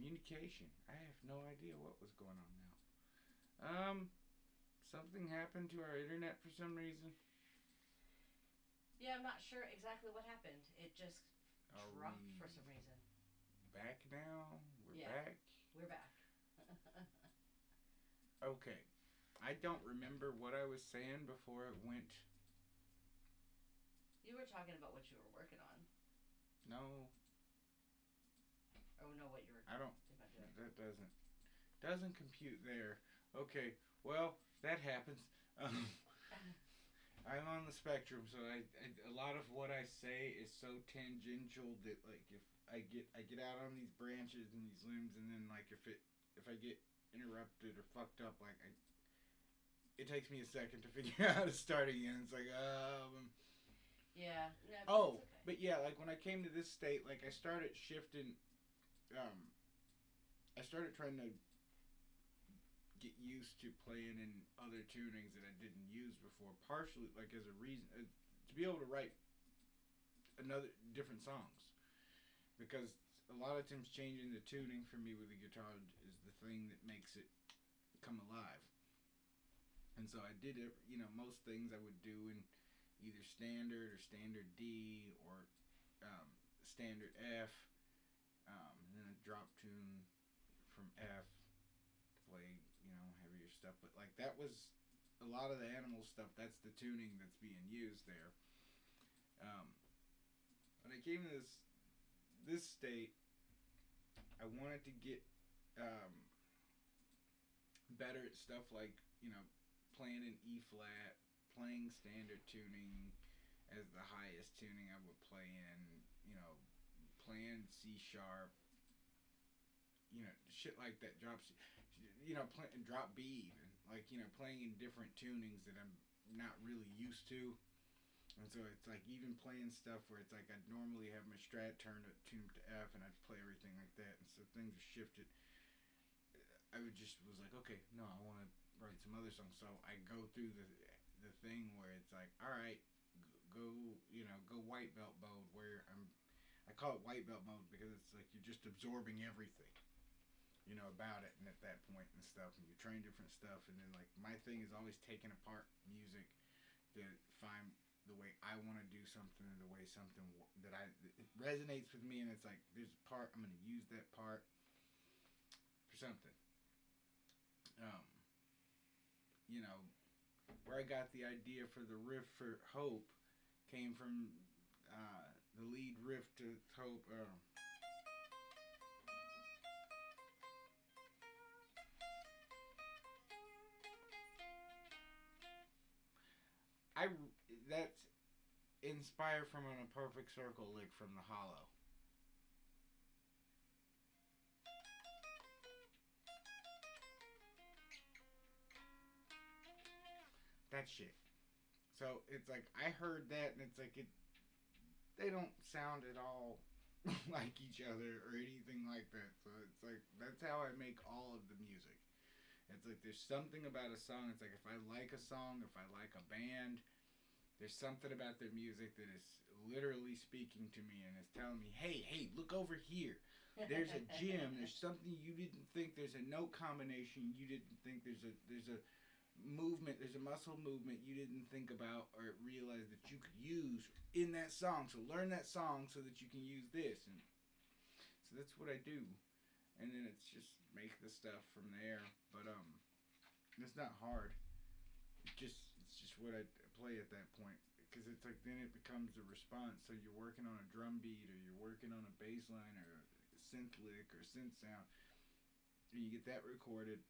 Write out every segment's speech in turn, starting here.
Communication. I have no idea what was going on now. Something happened to our internet for some reason. Yeah, I'm not sure exactly what happened. It just Are dropped we for some reason. back now? We're Yeah, back? we're back. Okay. I don't remember what I was saying before it went. You were talking about what you were working on. No, Or no, what you were I don't. about doing. That doesn't compute there. Okay. Well, that happens. Um, I'm on the spectrum, so a lot of what I say is so tangential that like if I get out on these branches and these limbs, and then like if I get interrupted or fucked up, like it takes me a second to figure out how to start again. It's like Yeah, no, but it's oh, okay. but yeah, like when I came to this state, like I started shifting. Um, I started trying to get used to playing in other tunings that I didn't use before. Partially, like as a reason to be able to write another different songs, because a lot of times changing the tuning for me with the guitar is the thing that makes it come alive. And so I did it. Most things I would do in either standard or standard D or standard F, and then a drop tune from F to play, heavier stuff. But like that was a lot of the animal stuff. That's the tuning that's being used there. Um, when I came to this state, I wanted to get better at stuff like playing in E flat, playing standard tuning as the highest tuning I would play in, playing C sharp, shit like that. Drop B even, like playing in different tunings that I'm not really used to. And so it's like even playing stuff where it's like I'd normally have my strat tuned to F, and I'd play everything like that, and so things were shifted. I would just was like, okay, no, I want to write some other songs. So I go through the thing where it's like, all right, go white belt mode, where I call it white belt mode because it's like you're just absorbing everything, about it, and at that point and stuff, and you're trying different stuff, and then like my thing is always taking apart music to find the way I want to do something, and the way something that it resonates with me, and it's like there's a part I'm going to use that part for something. Um, you know, where I got the idea for the riff for Hope came from the lead riff to Hope. I that's inspired from a perfect circle lick from the Hollow. That shit. So it's like I heard that, and it's like they don't sound at all like each other or anything like that. So it's like that's how I make all of the music. It's like there's something about a song. It's like if I like a song, if I like a band, there's something about their music that is literally speaking to me and is telling me, hey, hey, look over here. There's a gem. There's something you didn't think. There's a note combination you didn't think. There's a movement. There's a muscle movement you didn't think about or realize that you could use in that song. So learn that song so that you can use this. And so that's what I do. And then it's just make the stuff from there. But it's not hard. It's just what I play at that point, because it's like then it becomes a response. So you're working on a drum beat, or you're working on a bass line, or a synth lick or synth sound, and you get that recorded.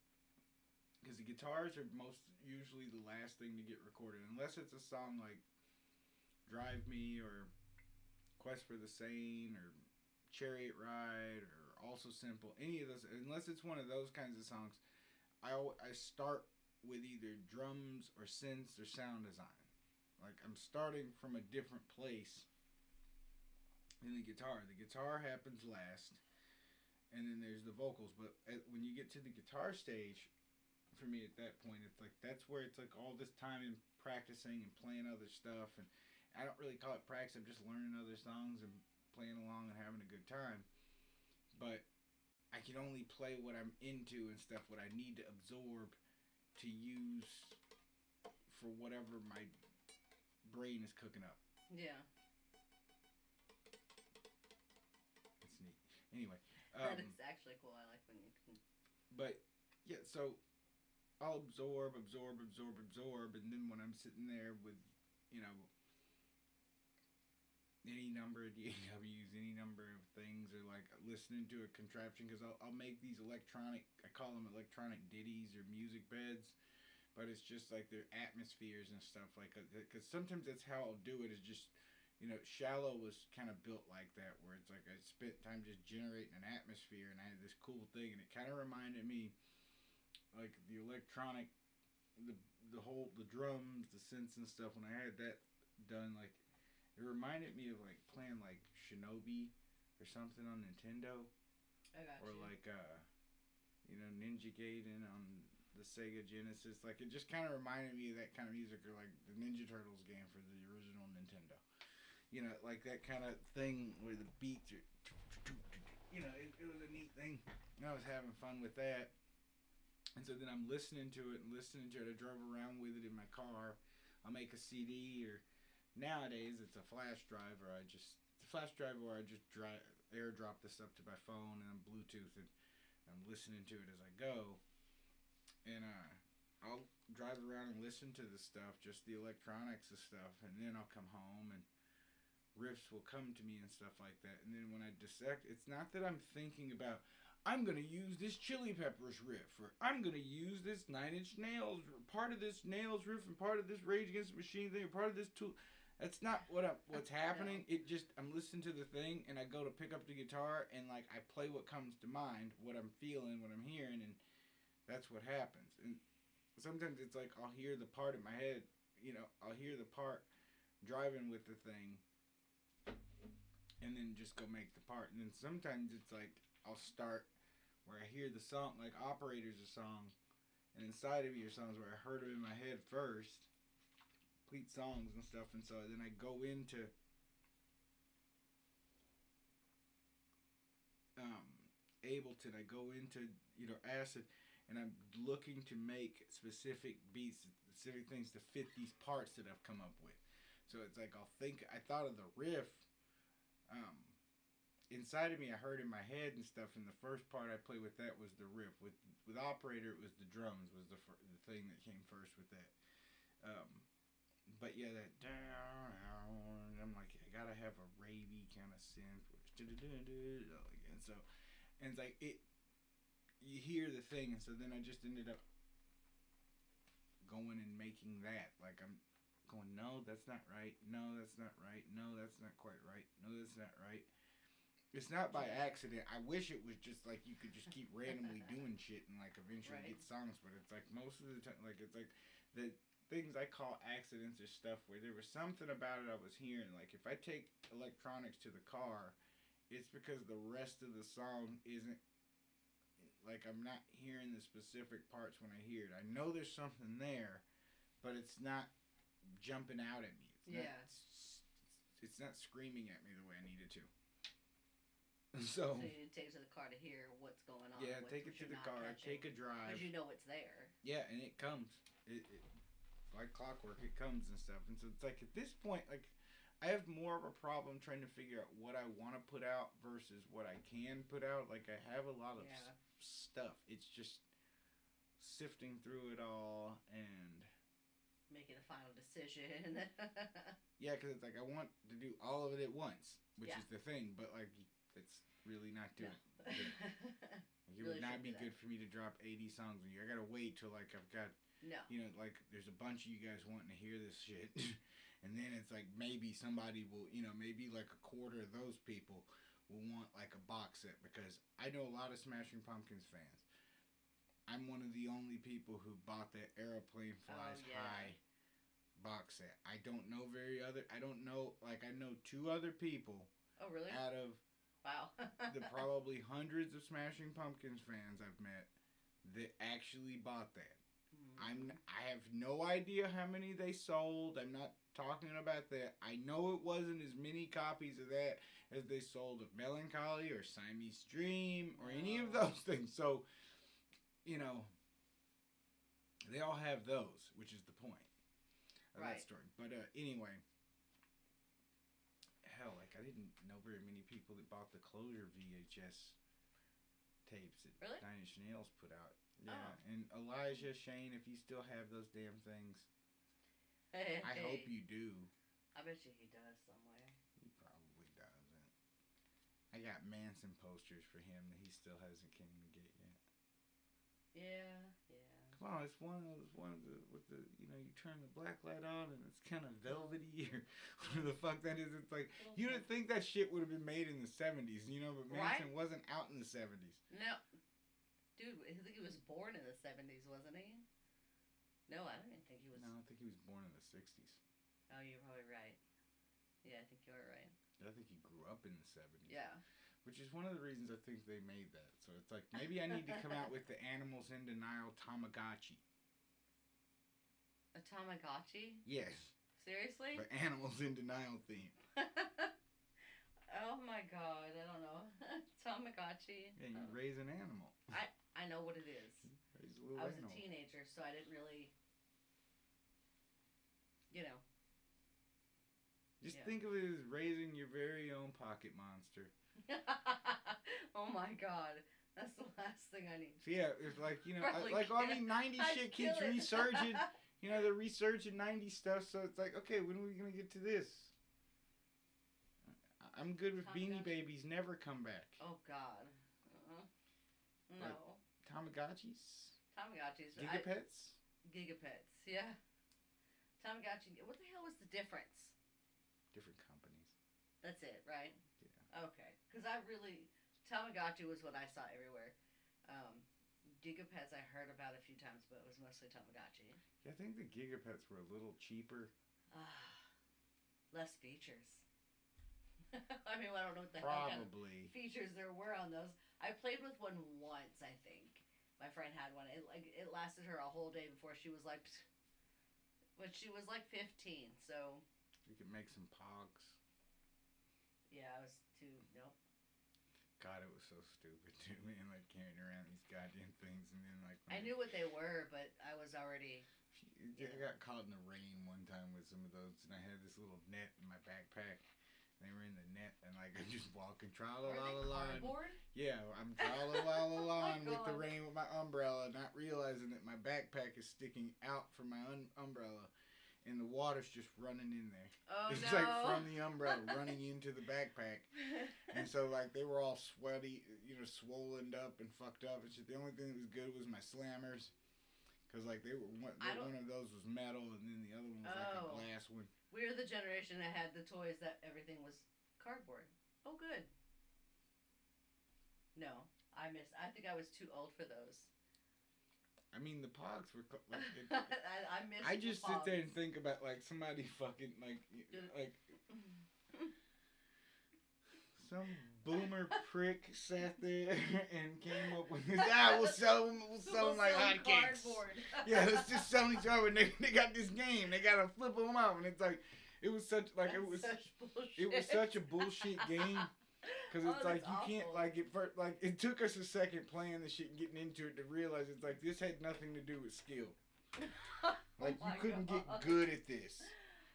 Because the guitars are most usually the last thing to get recorded, unless it's a song like "Drive Me" or "Quest for the Sane" or "Chariot Ride" or "Also Simple." Any of those, unless it's one of those kinds of songs, I start with either drums or synths or sound design. Like I'm starting from a different place than the guitar. The guitar happens last, and then there's the vocals. But when you get to the guitar stage, for me at that point, it's like that's where it's like all this time in practicing and playing other stuff. And I don't really call it practice. I'm just learning other songs and playing along and having a good time. But I can only play what I'm into and stuff, what I need to absorb to use for whatever my brain is cooking up. Yeah. It's neat. Anyway, That is actually cool. I like when you can. but yeah, so I'll absorb, and then when I'm sitting there with, you know, any number of DAWs, any number of things, or like listening to a contraption, because I'll make these electronic, I call them electronic ditties or music beds, but it's just like their atmospheres and stuff like that. Because sometimes that's how I'll do it. Is just, you know, Shallow was kind of built like that, where it's like I spent time just generating an atmosphere, and I had this cool thing, and it kind of reminded me like the electronic, the the drums, the synths and stuff. When I had that done, like it reminded me of like playing like Shinobi or something on Nintendo, I got or you. like you know, Ninja Gaiden on the Sega Genesis. Like it just kind of reminded me of that kind of music, or like the Ninja Turtles game for the original Nintendo. You know, like that kind of thing where the beats are, you know, it was a neat thing. And I was having fun with that. And so then I'm listening to it and listening to it. I drove around with it in my car. I'll make a CD, or nowadays it's a flash drive, or it's a flash drive where I just airdrop this up to my phone and I'm Bluetooth it. I'm listening to it as I go, and I'll drive around and listen to the stuff, just the electronics and stuff, and then I'll come home and riffs will come to me and stuff like that. And then when I dissect, it's not that I'm thinking about, I'm gonna use this Chili Peppers riff, or I'm gonna use this Nine Inch Nails, part of this Nails riff, and part of this Rage Against the Machine thing, or part of this Tool. That's not what's happening. No. It just, I'm listening to the thing, and I go to pick up the guitar, and like I play what comes to mind, what I'm feeling, what I'm hearing, and that's what happens. And sometimes it's like I'll hear the part in my head, you know, I'll hear the part driving with the thing, and then just go make the part. And then sometimes it's like I'll start where I hear the song, like Operator's a song, and Inside of Me are songs where I heard them in my head first, complete songs and stuff, and so then I go into um, Ableton, I go into, you know, Acid, and I'm looking to make specific beats, specific things to fit these parts that I've come up with. So it's like I thought of the riff. Um, Inside of Me, I heard in my head and stuff. And the first part I played with that was the riff. With Operator, it was the drums was the thing that came first with that. Um, but yeah, that down. I'm like, I gotta have a ravey kind of synth, and so, and it's like it. You hear the thing, and so then I just ended up going and making that. Like I'm going, no, that's not right. No, that's not right. No, that's not quite right. No, that's not right. It's not by accident. I wish it was just like you could just keep randomly doing shit and like eventually Right. get songs, but it's like most of the time, like it's like the things I call accidents or stuff where there was something about it I was hearing. Like if I take electronics to the car, it's because the rest of the song isn't, like I'm not hearing the specific parts when I hear it. I know there's something there, but it's not jumping out at me. Yeah. It's not screaming at me the way I needed to. So So you need to take it to the car to hear what's going on. yeah, What, take what it to you're the not car, catching. take a drive. Because you know it's there. Yeah, and it comes. It like clockwork. It comes and stuff. And so it's like at this point, like I have more of a problem trying to figure out what I want to put out versus what I can put out. Like I have a lot of Yeah. stuff. It's just sifting through it all, and Making a final decision. yeah, because it's like I want to do all of it at once, which Yeah. is the thing. But like it's really not No. doing good. Like, it Really would not shouldn't be do good that. for me to drop 80 songs a year. I gotta wait till like I've got, No. you know, like there's a bunch of you guys wanting to hear this shit, and then it's like maybe somebody will, you know, maybe like a quarter of those people will want like a box set, because I know a lot of Smashing Pumpkins fans. I'm one of the only people who bought that Aeroplane Flies Oh, yeah. High box set. I don't know I don't know, like I know two other people Oh, really? out of Wow. the probably hundreds of Smashing Pumpkins fans I've met that actually bought that. I have no idea how many they sold. I'm not talking about that. I know it wasn't as many copies of that as they sold of Melancholy or Siamese Dream or any of No. those things. So, you know, they all have those, which is the point of Right. that story. But anyway, hell, like I didn't know very many people that bought the Closure VHS tapes that Really? Nine Inch Nails put out. Yeah, Oh. and Elijah Shane, if you still have those damn things, Hey, I hope you do. I bet you he does somewhere. He probably doesn't. I got Manson posters for him that he still hasn't came to get yet. Yeah. Come on, it's one of the with the you turn the black light on and it's kind of velvety or whatever the fuck that is. It's like you didn't think that shit would have been made in the 70s, but Manson wasn't out in the 70s. No. Dude, I think he was born in the 70s, wasn't he? No, I don't even think he was. No, I think he was born in the 60s. Oh, you're probably right. Yeah, I think you are right. I think he grew up in the 70s. Yeah. Which is one of the reasons I think they made that. So it's like, maybe I need to come out with the Animals in Denial Tamagotchi. A Tamagotchi? Yes. Seriously? The Animals in Denial theme. Oh my god, I don't know. Tamagotchi. Yeah, you raise an animal. I know what it is. Raise a little I was animal. a teenager, so I didn't really, Just Yeah. think of it as raising your very own pocket monster. Oh my god. That's the last thing I need. So yeah, it's like, Probably all the 90s I'd shit kill keeps it. resurging. They're resurging 90s stuff, so it's like, okay, when are we going to get to this? I'm good with Beanie Tamagotchi. Babies never come back. Oh god. No. Tamagotchis? Tamagotchis. Gigapets? Gigapets, yeah. Tamagotchi. What the hell was the difference? Different companies. That's it, right? Yeah. Okay. Because Tamagotchi was what I saw everywhere. Gigapets I heard about a few times, but it was mostly Tamagotchi. Yeah, I think the Gigapets were a little cheaper. Less features. I mean, I don't know what the hell kind of Probably. features there were on those. I played with one once, I think. My friend had one. It lasted her a whole day before she was like, but she was like 15. So We could make some pogs. yeah, I was too. Nope. God, it was so stupid too, man. Like carrying around these goddamn things, and then like I knew what they were, but I was already. I got caught in the rain one time with some of those, and I had this little net in my backpack. They were in the net, and like I'm just walking, Were they tra-la-la-la-la. cardboard? Yeah, I'm tra-la-la-la-la with the God. rain with my umbrella, not realizing that my backpack is sticking out from my umbrella, and the water's just running in there. Oh It's no! like from the umbrella running into the backpack. And so, like, they were all sweaty, swollen up and fucked up and shit. The only thing that was good was my slammers. Because, like, one of those was metal, and then the other one was like a glass one. We're the generation that had the toys that everything was cardboard. Oh, good. No, I think I was too old for those. I mean, the Pogs were like. I missed. I just the sit there Pogs. and think about like somebody fucking like some boomer prick sat there and came up with this. We'll sell them like hotcakes. Cardboard. Yeah, let's just sell each other. And they got this game. They gotta flip them out, and it's like it was such like That's it was such bullshit. it was such a bullshit game. Because it's like that's you can't awful. like it first, like it took us a second playing the shit and getting into it to realize it's like this had nothing to do with skill. Like Oh you my couldn't God. get good at this.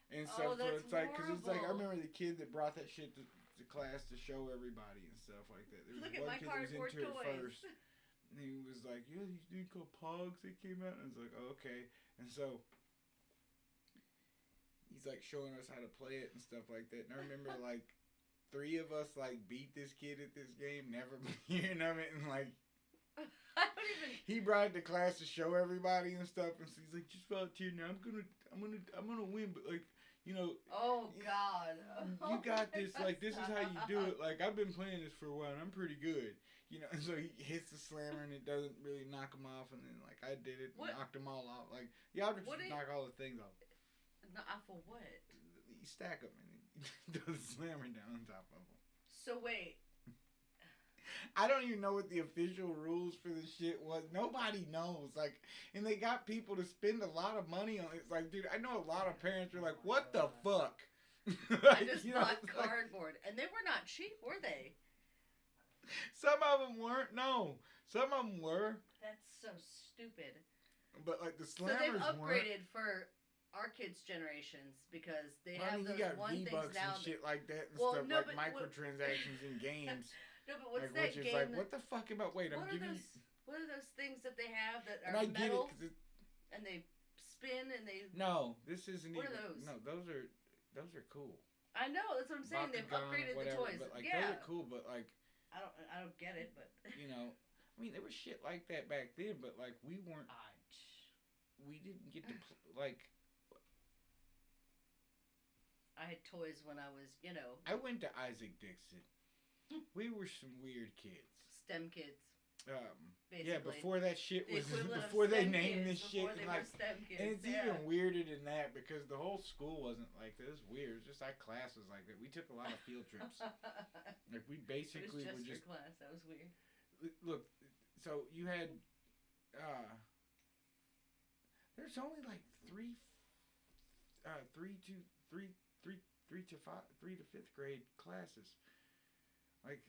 And Oh, stuff. So that's it's like because it's like I horrible. remember the kid that brought that shit to class to show everybody and stuff like that. There was Look at one my kid that was cardboard into toys. it first. And he was like, "Yeah, these things called Pogs. They came out." And I was like, "Oh, okay." And so he's like showing us how to play it and stuff like that. And I remember like 3 of us like beat this kid at this game, never hearing of it, and like I don't even. he brought it to class to show everybody and stuff. And so he's like, "Just volunteer now. I'm gonna win, but like." Oh God! You got this. Like, this is how you do it. Like, I've been playing this for a while, and I'm pretty good. And so he hits the slammer, and it doesn't really knock him off. And then, like, I did it, and What? knocked them all off. Like, the objects What just do you- knock all the things off. Not for what? You stack them, and he does the slammer down on top of them. So wait. I don't even know what the official rules for this shit was. Nobody knows. Like, and they got people to spend a lot of money on it. It's like, dude, I know a lot of parents are like, "What the fuck?" I just you know, bought it's like- cardboard, and they were not cheap, were they? some of them weren't. No, some of them were. That's so stupid. But like the So they've slammers weren't. upgraded for our kids' generations because they I have mean, those you got one things V-Bucks now. and shit like that and Well, stuff, no, like but microtransactions in games. No, but what's Like, that which is game? like, what the fuck am I? Wait, I'm what are giving those? What are those things that they have that and are I get it metal 'cause it. and they spin and they? No, this isn't What even. are those? No, those are cool. I know that's what I'm saying. They've Bakugan, upgraded whatever, the toys. but like Yeah, those are cool. But like, I don't get it, but you know, I mean, there was shit like that back then. But like, we weren't. We didn't get to like. I had toys when I was, I went to Isaac Dixon. We were some weird kids. STEM kids. Basically. Yeah, before that shit The was equivalent of before they STEM named kids, this shit before they and were like STEM kids. and it's yeah. even weirder than that because the whole school wasn't like this. It was weird. It was just our class was like that. We took a lot of field trips. Like we basically it was were just just your class. That was weird. look. So you had there's only like three to fifth grade classes. Like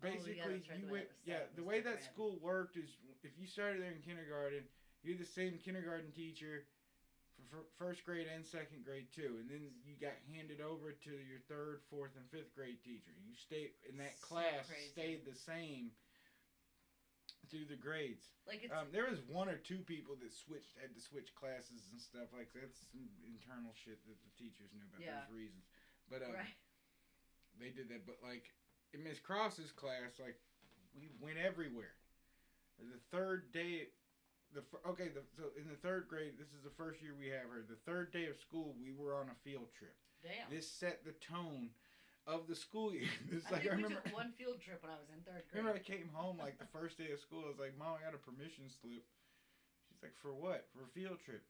basically, that's right, you the way went. it was Yeah, set the was way that different. school worked is if you started there in kindergarten, you're the same kindergarten teacher for first grade and second grade too, and then you got handed over to your third, fourth, and fifth grade teacher. You stayed in that So class, crazy. stayed the same through the grades. Like it's There was one or two people that had to switch classes and stuff like that. That's some internal shit that the teachers knew about Yeah. those reasons. But right. they did that. But like in Miss Cross's class, like we went everywhere. The third day, so in the third grade, this is the first year we have her. The third day of school, we were on a field trip. Damn. This set the tone of the school year. It's I like think I we remember. took one field trip when I was in third grade. Remember, I came home like the first day of school. I was like, "Mom, I got a permission slip." She's like, "For what? For a field trip?"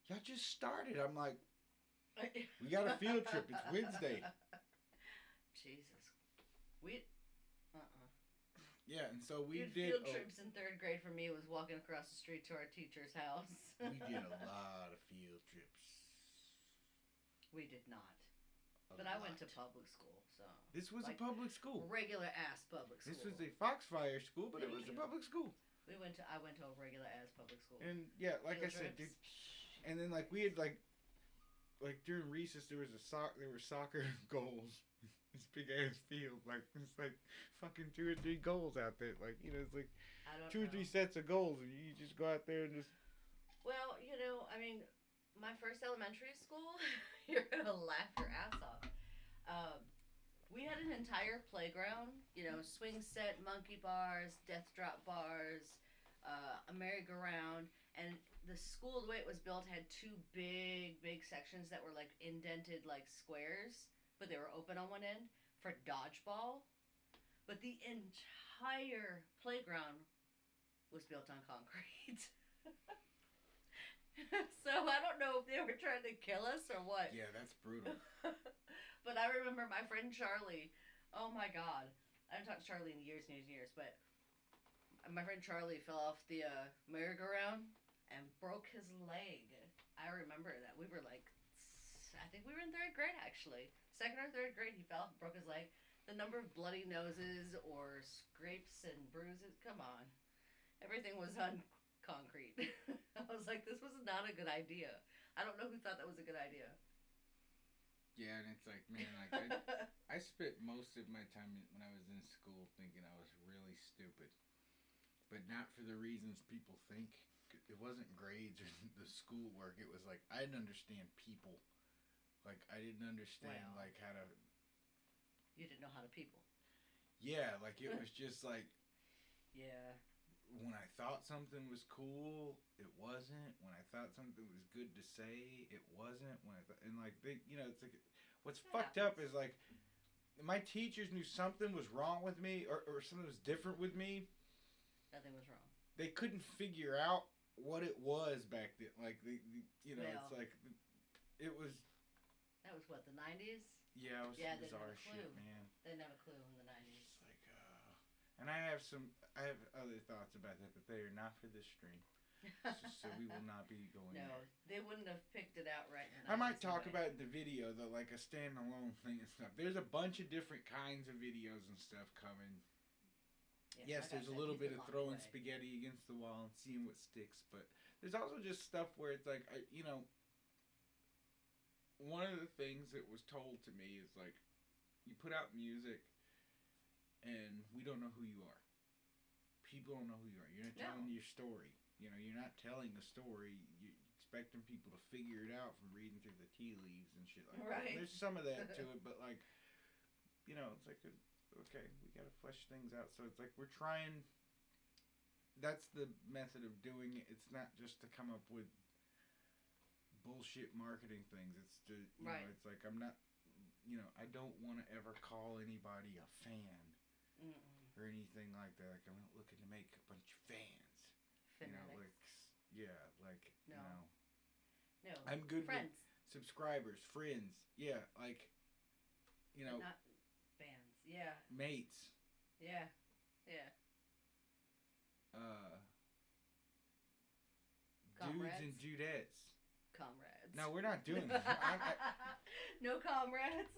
Y'all just started. I'm like, "We got a field trip. It's Wednesday." Jesus. We. Yeah, and so we Dude, did. field trips in third grade for me was walking across the street to our teacher's house. We did a lot of field trips. We did not. A But I went to lot. public school, so. This was like, a public school. Regular ass public school. This was a Foxfire school, but it Thank was a you. public school. I went to a regular ass public school. And yeah, like I Field said, dude. trips. And then like we had like during recess there were soccer goals. This big ass field, like it's like fucking 2 or 3 goals out there. Like it's like I don't 2 or know. 3 sets of goals, and you just go out there and just. Well, I mean, my first elementary school, you're gonna laugh your ass off. We had an entire playground, swing set, monkey bars, death drop bars, a merry-go-round, and the school, the way it was built, had 2 big sections that were like indented like squares, but they were open on one end for dodgeball. But the entire playground was built on concrete. So I don't know if they were trying to kill us or what. Yeah, that's brutal. But I remember my friend Charlie. Oh my God. I haven't talked to Charlie in years and years and years, but my friend Charlie fell off the merry-go-round and broke his leg. I remember that. We were like, I think we were in third grade actually. Second or third grade, he fell off and broke his leg. The number of bloody noses or scrapes and bruises, come on. Everything was on concrete. I was like, this was not a good idea. I don't know who thought that was a good idea. Yeah, and it's like, man, like I spent most of my time when I was in school thinking I was really stupid, but not for the reasons people think. It wasn't grades or the schoolwork. It was like I didn't understand people. Like I didn't understand Well. like how to. You didn't know how to people. Yeah, like it was just like Yeah. when I thought something was cool, it wasn't. When I thought something was good to say, it wasn't. When and like they, it's like what's That fucked up happens. is like my teachers knew something was wrong with me or something was different with me. Nothing was wrong. They couldn't figure out what it was back then. Like it's Well. like it was. That was what, the 90s? Yeah, it was Yeah, they didn't bizarre have a shit, clue. man. They didn't have a clue in the 90s. It's like, And I have other thoughts about that, but they are not for this stream. So we will not be going No, there. they wouldn't have picked it out right in the I might 90s talk anyway. about the video, though, like a standalone thing and stuff. There's a bunch of different kinds of videos and stuff coming. Yes, there's a little bit of throwing spaghetti against the wall and seeing what sticks, but there's also just stuff where it's like, one of the things that was told to me is like, you put out music and we don't know who you are. People don't know who you are. You're not telling your story. You're not telling a story. You're expecting people to figure it out from reading through the tea leaves and shit like that. There's some of that to it, but like, it's like, okay, we gotta flesh things out. So it's like we're trying. That's the method of doing it. It's not just to come up with bullshit marketing things. It's to, it's like I'm not, I don't want to ever call anybody a fan. Mm-mm. Or anything like that. Like, I'm not looking to make a bunch of fans. Fanatics. No. No. I'm good friends. With subscribers, friends. Yeah, like, not fans. Yeah. Mates. Yeah. Yeah. Dudes and dudettes. Comrades. No, we're not doing that. No comrades.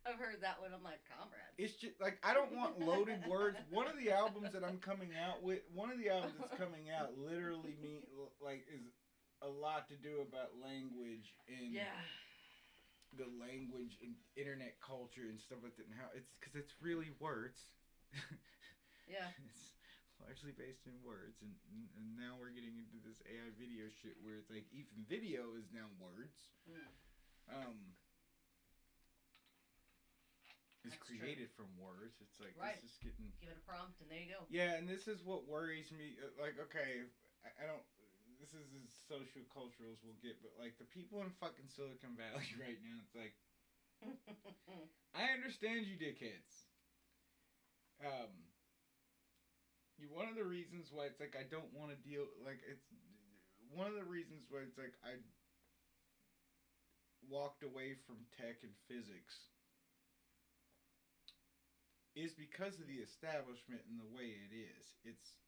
I've heard that one. I'm like, comrades. It's just like, I don't want loaded words. One of the albums that's coming out literally is a lot to do about language and the language and internet culture and stuff like that, and how because it's really words. Yeah. It's largely based in words, and now we're getting into this AI video shit where it's like even video is now words. Is created from words. It's like, this is getting... Give it a prompt and there you go. Yeah, and this is what worries me. Like, okay, I don't... This is as social cultural as we'll get, but like the people in fucking Silicon Valley right now, it's like... I understand you dickheads. One of the reasons why it's like I don't want to deal... Like, it's... One of the reasons why it's like I walked away from tech and physics is because of the establishment and the way it is. It's,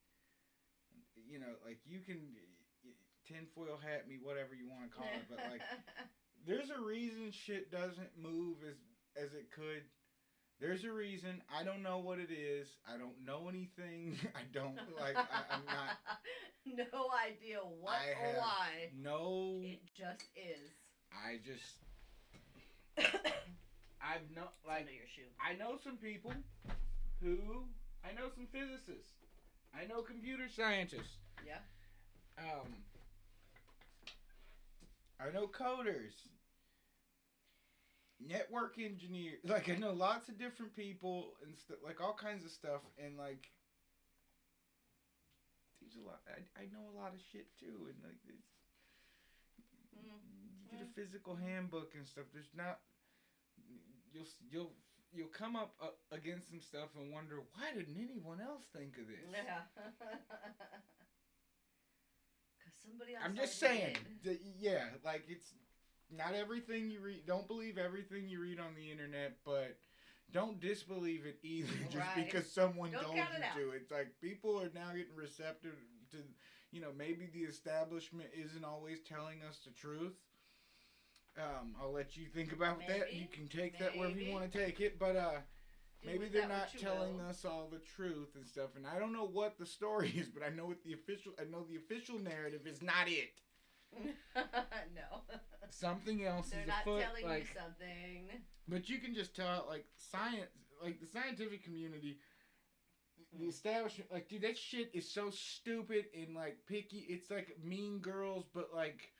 like you can tinfoil hat me, whatever you want to call it, but like, there's a reason shit doesn't move as it could. There's a reason. I don't know what it is. I don't know anything. I don't, I'm not. No idea what or why. No. It just is. I've no, like, your shoe. I know some people I know some physicists. I know computer scientists. Yeah. I know coders. Network engineers. Like, I know lots of different people and like all kinds of stuff, and like, there's a lot. I know a lot of shit too, and like, it's, you get a physical handbook and stuff. There's not. You'll come up against some stuff and wonder, why didn't anyone else think of this? Yeah. Because somebody else. I'm just saying. Like, it's not everything you read. Don't believe everything you read on the internet, but don't disbelieve it either just because someone told you to. It's like people are now getting receptive to, maybe the establishment isn't always telling us the truth. I'll let you think about that. You can take that wherever you want to take it, but maybe they're not telling us all the truth and stuff. And I don't know what the story is, but I know the official narrative is not it. No. Something else they're is afoot. They're not telling you something. But you can just tell, like, science, like the scientific community, the establishment, like, dude, that shit is so stupid and like picky. It's like Mean Girls, but like.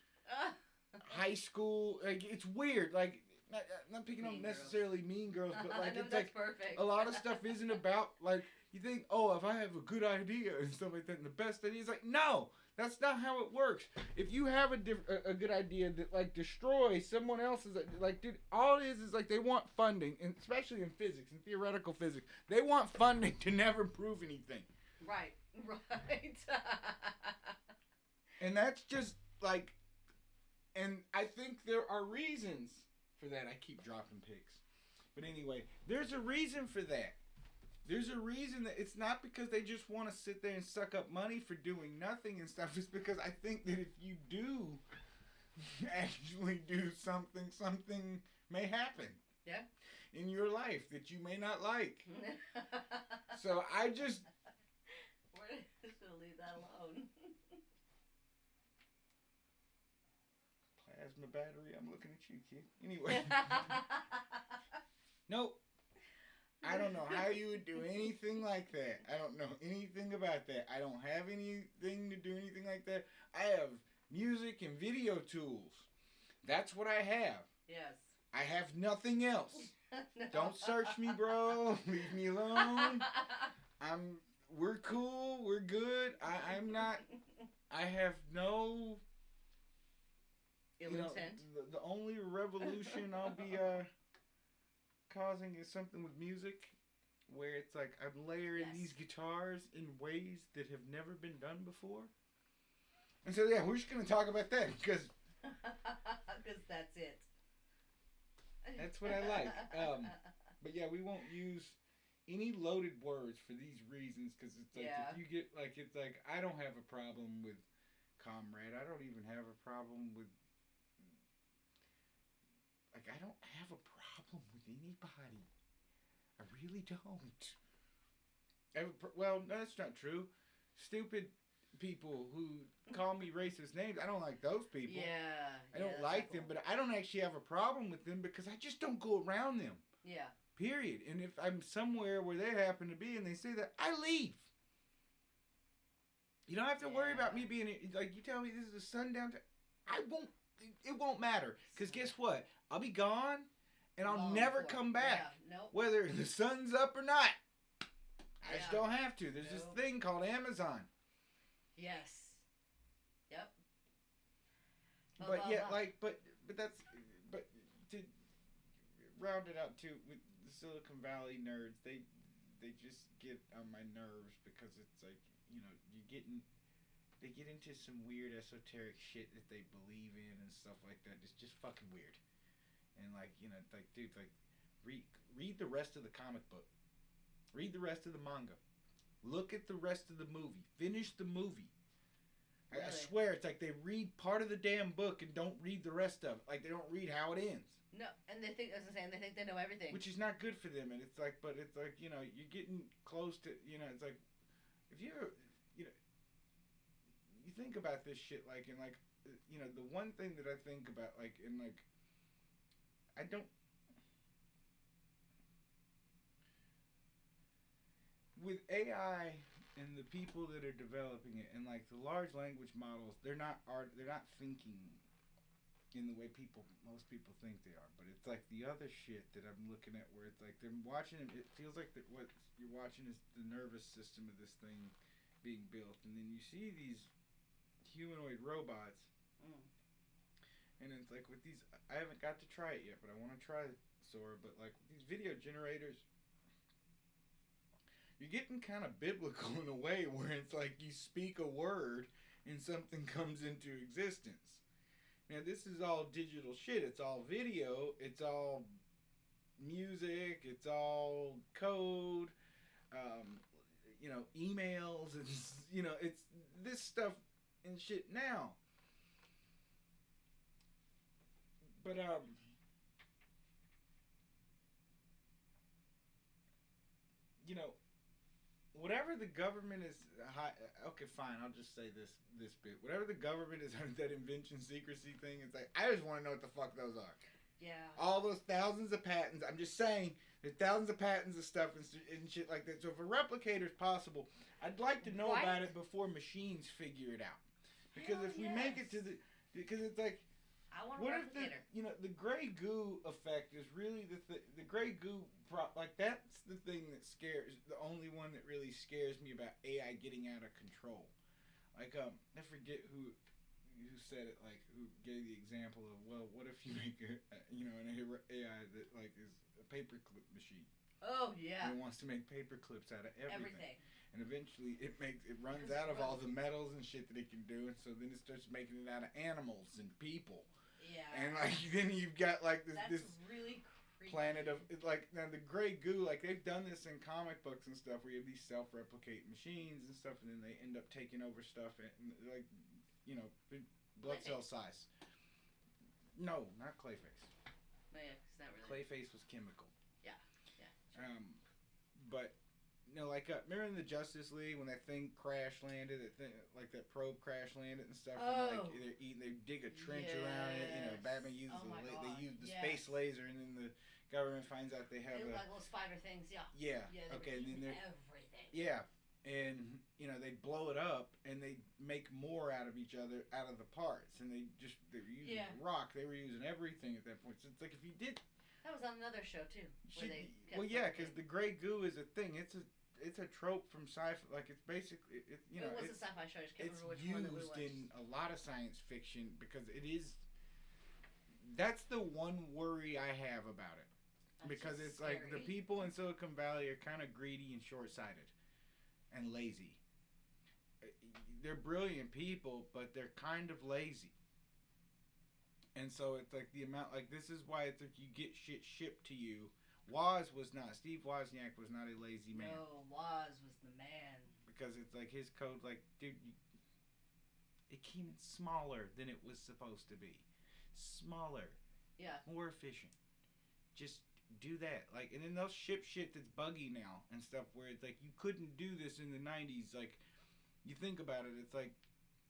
High school, like, it's weird. Like, not picking up necessarily Mean Girls, but like, it's like perfect. A lot of stuff isn't about, like, you think, oh, if I have a good idea and stuff like that, and the best idea is like, no, that's not how it works. If you have a good idea that like destroys someone else's, like, dude, all it is like they want funding, and especially in physics and theoretical physics, they want funding to never prove anything. Right. And that's just like. And I think there are reasons for that. I keep dropping pics. But anyway, there's a reason for that. There's a reason that it's not because they just want to sit there and suck up money for doing nothing and stuff. It's because I think that if you do actually do something, something may happen. Yeah. In your life that you may not like. So I just. We're just gonna leave that alone. Plasma battery. I'm looking at you, kid. Anyway. Nope. I don't know how you would do anything like that. I don't know anything about that. I don't have anything to do anything like that. I have music and video tools. That's what I have. Yes. I have nothing else. No. Don't search me, bro. Leave me alone. We're cool. We're good. I'm not. I have no. Ill you know, intent. the only revolution I'll be causing is something with music, where it's like I'm layering these guitars in ways that have never been done before. And so yeah, we're just gonna talk about that because that's it. That's what I like. But yeah, we won't use any loaded words for these reasons because it's like if you get like it's like I don't have a problem with comrade. I don't even have a problem with like I don't have a problem with anybody. I really don't. Well, no, that's not true. Stupid people who call me racist names, I don't like those people. Yeah. I don't like them, but I don't actually have a problem with them because I just don't go around them. Yeah. Period. And if I'm somewhere where they happen to be and they say that, I leave. You don't have to worry about me being like you tell me this is a sundown time. I won't. It won't matter because guess what? I'll be gone and I'll never come back. Yeah. Nope. Whether the sun's up or not. I just don't have to. There's this thing called Amazon. Yes. Yep. But to round it out too with the Silicon Valley nerds, they just get on my nerves because it's like they get into some weird esoteric shit that they believe in and stuff like that. It's just fucking weird. And dude, read the rest of the comic book. Read the rest of the manga. Look at the rest of the movie. Finish the movie. Really? I swear, it's like they read part of the damn book and don't read the rest of it. Like they don't read how it ends. No, and they think, as I'm saying, they think they know everything. Which is not good for them. And it's like, but it's like, you're getting close to, it's like, if you think about this shit, like, and like, the one thing that I think about, like, and like, I don't. With AI and the people that are developing it, and like the large language models, they're not thinking in the way most people think they are. But it's like the other shit that I'm looking at, where it's like they're watching it. It feels like that what you're watching is the nervous system of this thing being built, and then you see these humanoid robots. And it's like with these, I haven't got to try it yet, but I want to try Sora. But like with these video generators, you're getting kind of biblical in a way where it's like you speak a word and something comes into existence. Now this is all digital shit. It's all video. It's all music. It's all code. Emails. It's it's this stuff and shit now. But whatever the government is okay, fine, I'll just say this bit. Whatever the government is that invention secrecy thing, it's like I just want to know what the fuck those are. Yeah. All those thousands of patents. I'm just saying there's thousands of patents of stuff and shit like that. So if a replicator is possible, I'd like to know about it before machines figure it out. Because if we make it to because it's like, I want a replicator. If the gray goo effect is really the gray goo that's the thing that scares, the only one that really scares me about AI getting out of control. Like I forget who said it, like who gave the example of, well, what if you make an AI that like is a paperclip machine. Oh yeah. And it wants to make paper clips out of everything. And eventually it runs out of all the metals and shit that it can do, and so then it starts making it out of animals and people. Yeah. And like then you've got like this. That's really planet of like now the gray goo. Like they've done this in comic books and stuff, where you have these self-replicating machines and stuff, and then they end up taking over stuff and like blood cell size. No, not Clayface. Oh, yeah, it's not really. Clayface was chemical. Yeah, yeah. But like remember in the Justice League when that thing crash landed, like that probe crash landed and stuff. Oh. And, like they dig a trench around it. Batman uses they use the space laser, and then the government finds out they have like little spider things. Yeah. Yeah. Yeah. Okay. And then everything. Yeah. And they blow it up and they make more out of each other, out of the parts, and they were using rock, they were using everything at that point. So it's like if you did. That was on another show too. Because the gray goo is a thing. It's a trope from sci-fi. Like it's basically it was a sci-fi show. I just can't remember which one that we watched. It's used in a lot of science fiction because it is. That's the one worry I have about it, because it's scary. Like the people in Silicon Valley are kind of greedy and short-sighted, and lazy. They're brilliant people, but they're kind of lazy. And so it's like the amount, like this is why it's like you get shit shipped to you. Steve Wozniak was not a lazy man. No, Woz was the man. Because it's like his code, like, dude, it came in smaller than it was supposed to be. Smaller. Yeah. More efficient. Just do that. Like, and then they'll ship shit that's buggy now and stuff where it's like you couldn't do this in the 90s. Like, you think about it, it's like,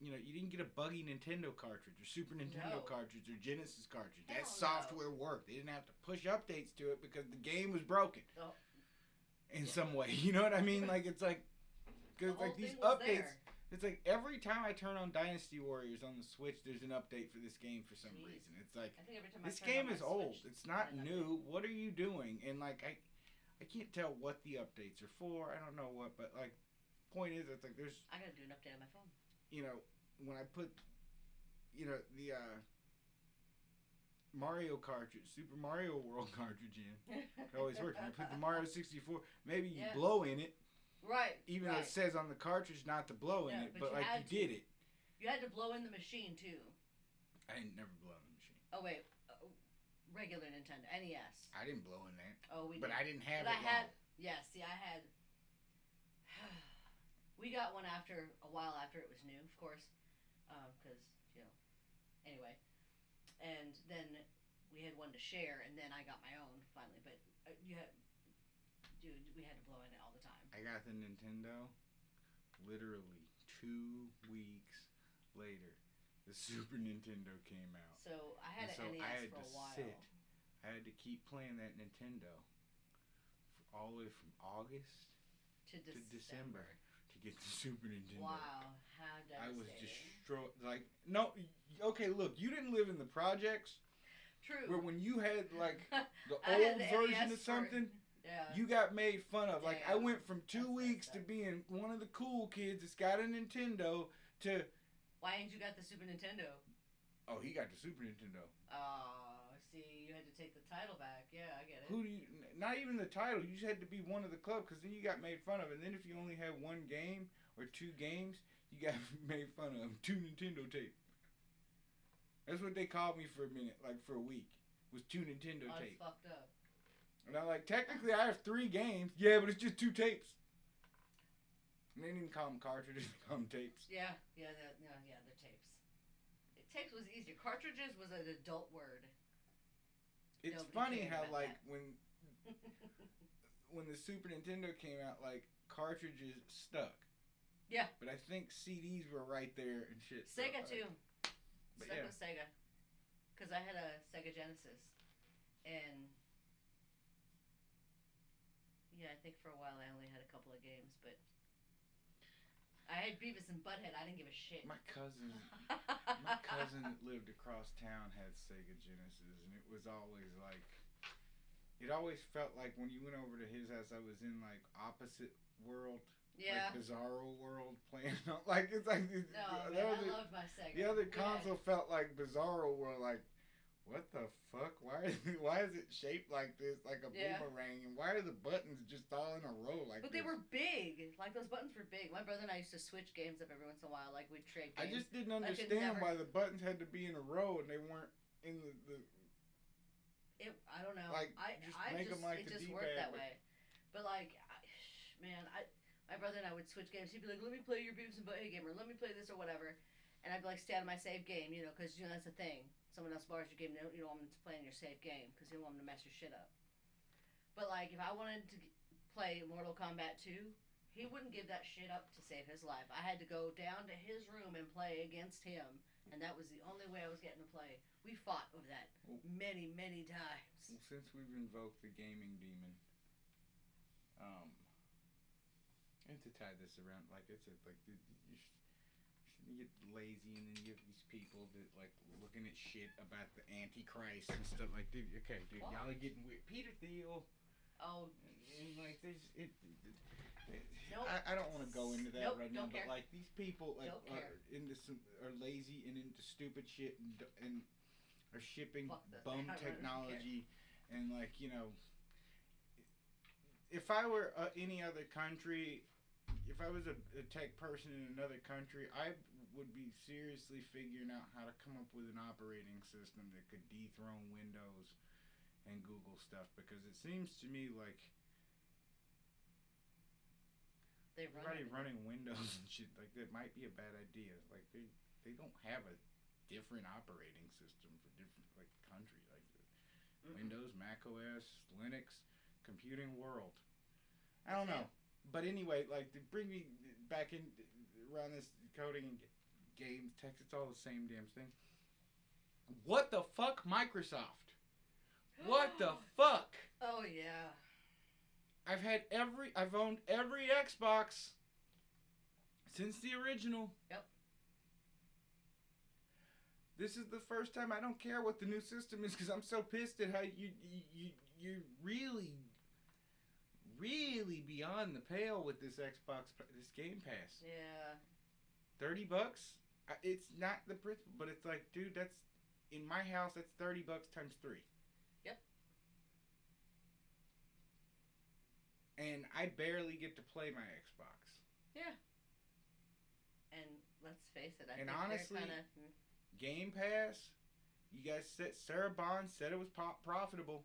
you didn't get a buggy Nintendo cartridge or Super Nintendo cartridge or Genesis cartridge. That software worked. They didn't have to push updates to it because the game was broken in some way. You know what I mean? Like it's like because like these updates. It's like every time I turn on Dynasty Warriors on the Switch, there's an update for this game for some reason. It's like I think every time this game is old. It's not new. What are you doing? And like I can't tell what the updates are for. I don't know what, but like point is, it's like there's. I gotta do an update on my phone. When I put, the Mario cartridge, Super Mario World cartridge in, it always works. When I put the Mario 64, maybe you blow in it. Right. Even though it says on the cartridge not to blow in it, but like you did it. You had to blow in the machine too. I didn't never blow in the machine. Oh wait, regular Nintendo NES. I didn't blow in that. Oh, we did. But I didn't have but it. I had. We got one a while after it was new, of course, because anyway, and then we had one to share, and then I got my own finally. But we had to blow in it all the time. I got the Nintendo literally 2 weeks later. The Super Nintendo came out. So I had an NES for a while. I had to keep playing that Nintendo all the way from August to December. To get the Super Nintendo. Wow, how devastating. I was destroyed. Like, no, okay, look, you didn't live in the projects. True. Where when you had, like, the old version of something, you got made fun of. Like, I went from 2 weeks to being one of the cool kids that's got a Nintendo to... Why ain't you got the Super Nintendo? Oh, he got the Super Nintendo. Oh, see, you had to take the title back. Yeah, I get it. Not even the title. You just had to be one of the club because then you got made fun of. And then if you only had 1 game or 2 games, you got made fun of. 2 Nintendo tape. That's what they called me for a minute, like for a week. Was 2 Nintendo tape. That's fucked up. And I'm like, technically I have 3 games. Yeah, but it's just 2 tapes. And they didn't call them cartridges, they call them tapes. Yeah, they're tapes. Tapes was easier. Cartridges was an adult word. It's funny how like when the Super Nintendo came out, like cartridges stuck. Yeah. But I think CDs were right there and shit. Sega too. Stuck with Sega. Because I had a Sega Genesis. And I think for a while I only had a couple of games, but I had Beavis and Butthead. I didn't give a shit. My cousin that lived across town had Sega Genesis, and it was always like, it always felt like when you went over to his house, I was in like opposite world, like Bizarro World playing. Like it's like I loved my Sega. The other console felt like Bizarro World, like. What the fuck? Why is it shaped like this, like a boomerang? And why are the buttons just all in a row like this? But they were big. Like, those buttons were big. My brother and I used to switch games up every once in a while. Like, we'd trade games. I just didn't understand why the buttons had to be in a row and they weren't in the... I don't know. Like, like just make them like it the just D-pad. worked that way. But like, man, my brother and I would switch games. He'd be like, "Let me play your Beavis and Butthead game," or "Let me play this," or whatever. And I'd be like, "Stay out of my save game," because that's the thing. Someone else borrows your game, you don't want them to play in your save game because you don't want them to mess your shit up. But like, if I wanted to play Mortal Kombat 2, he wouldn't give that shit up to save his life. I had to go down to his room and play against him, and that was the only way I was getting to play. We fought over that many, many times. Well, since we've invoked the gaming demon, and to tie this around, like I said, like you get lazy, and then you have these people that like looking at shit about the Antichrist and stuff. Like, dude, okay, dude, What? y'all are getting weird. Peter Thiel. Oh, And like there's nope. I don't want to go into that Nope, right now, don't care. but like these people like Don't care. are lazy and into stupid shit and are shipping Fuck this. bum I don't technology and like if I were any other country, if I was a tech person in another country, I would be seriously figuring out how to come up with an operating system that could dethrone Windows and Google stuff, because it seems to me like everybody running Windows and shit like that might be a bad idea. Like they don't have a different operating system for different like country like Windows, Mac OS, Linux, computing world. I don't know, but anyway, like to bring me back in around this coding and games, tech, it's all the same damn thing. What the fuck, Microsoft? What the fuck? Oh yeah. I've owned every Xbox since the original. Yep. This is the first time I don't care what the new system is, because I'm so pissed at how you're really beyond the pale with this Xbox, this Game Pass. Yeah. $30? It's not the principle, but it's like, dude, that's in my house. That's $30 times 3. Yep. And I barely get to play my Xbox. Yeah. And let's face it, I And think honestly, they're kind of Game Pass, you guys said Sarah Bond said it was profitable.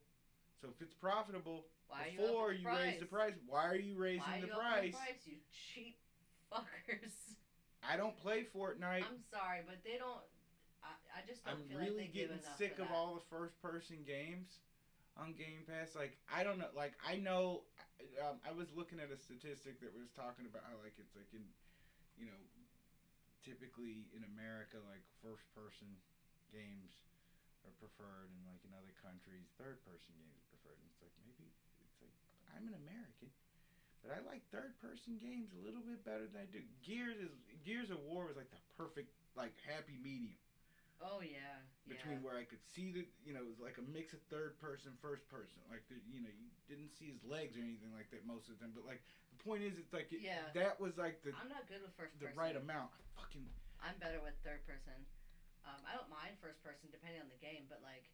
So if it's profitable, why before you raise the price, why are you raising the price? You cheap fuckers. I don't play Fortnite. I'm sorry, but they don't. I just don't I'm feel really like they give getting enough sick for of that. all the first-person games on Game Pass. Like, I don't know. Like, I know. I was looking at a statistic that was talking about how, like, it's like in, typically in America, like first-person games are preferred, and like in other countries, third-person games are preferred. And it's like maybe it's like I'm an American, but I like third-person games a little bit better than I do. Gears of War was like the perfect like happy medium. Oh yeah. Between where I could see it was like a mix of third person, first person. Like you didn't see his legs or anything like that most of the time. But like the point is, it's like that was like I'm not good with first person. The right amount. I'm better with third person. I don't mind first person depending on the game, but like,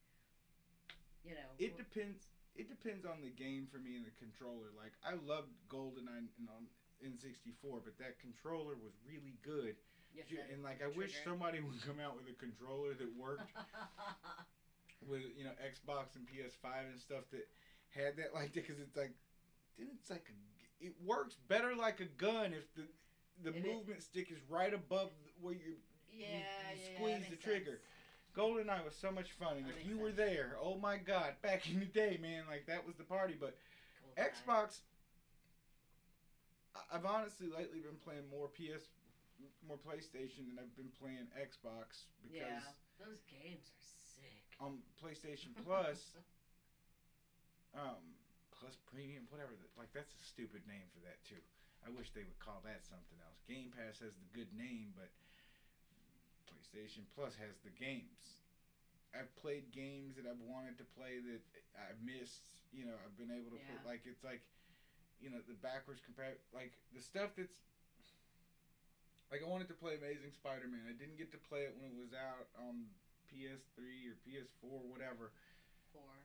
it depends. It depends on the game for me and the controller. Like I loved GoldenEye on N64, but that controller was really good. Yes, and like I wish somebody would come out with a controller that worked with Xbox and PS5 and stuff that had that like that, because it's like it works better like a gun if the movement stick is right above where you squeeze the trigger. GoldenEye was so much fun, and if you were there, oh my god, back in the day, man, like that was the party. But Xbox, I've honestly lately been playing more PlayStation than I've been playing Xbox, because those games are sick. On PlayStation Plus, Plus Premium, whatever, like that's a stupid name for that too. I wish they would call that something else. Game Pass has the good name, but PlayStation Plus has the games. I've played games that I've wanted to play that I missed. I've been able to put, like, it's like, the backwards like the stuff that's like, I wanted to play Amazing Spider-Man. I didn't get to play it when it was out on PS3 or PS4, whatever.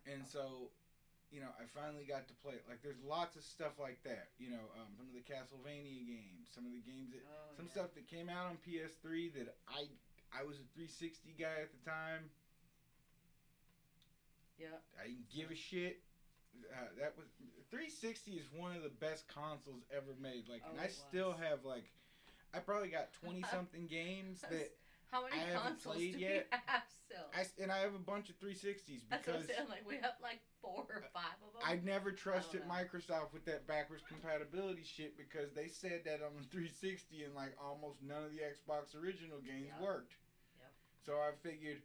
And so, I finally got to play it. Like, there's lots of stuff like that. Some of the Castlevania games, some of the games that, stuff that came out on PS3 that I was a 360 guy at the time. Yeah. I didn't give a shit. that was 360 is one of the best consoles ever made. Like, Oh, and I it still was. have like, I probably got 20 something games that How many I haven't consoles played do yet. we have still? and I have a bunch of 360s That's what I'm because saying. Like we have like 4 or 5 of them. I never trusted know. Microsoft with that backwards compatibility shit because they said that on the 360 and like almost none of the Xbox original games Yep. worked. Yep. So I figured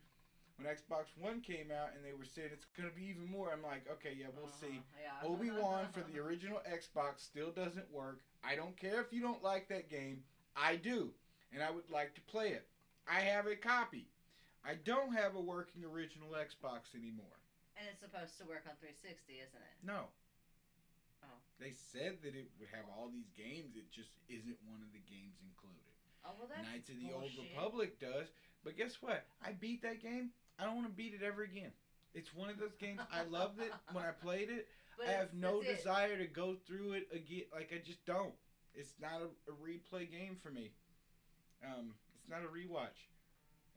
when Xbox One came out and they were saying it's gonna be even more, I'm like, okay, yeah, we'll see. Yeah. Obi-Wan for the original Xbox still doesn't work. I don't care if you don't like that game. I do. And I would like to play it. I have a copy. I don't have a working original Xbox anymore. And it's supposed to work on 360, isn't it? No. Oh. They said that it would have all these games. It just isn't one of the games included. Oh, well, that's Knights of the bullshit. Old Republic does. But guess what? I beat that game. I don't want to beat it ever again. It's one of those games. I loved it when I played it. But I have no that's it. desire to go through it again. Like, I just don't. It's not a replay game for me. It's not a rewatch.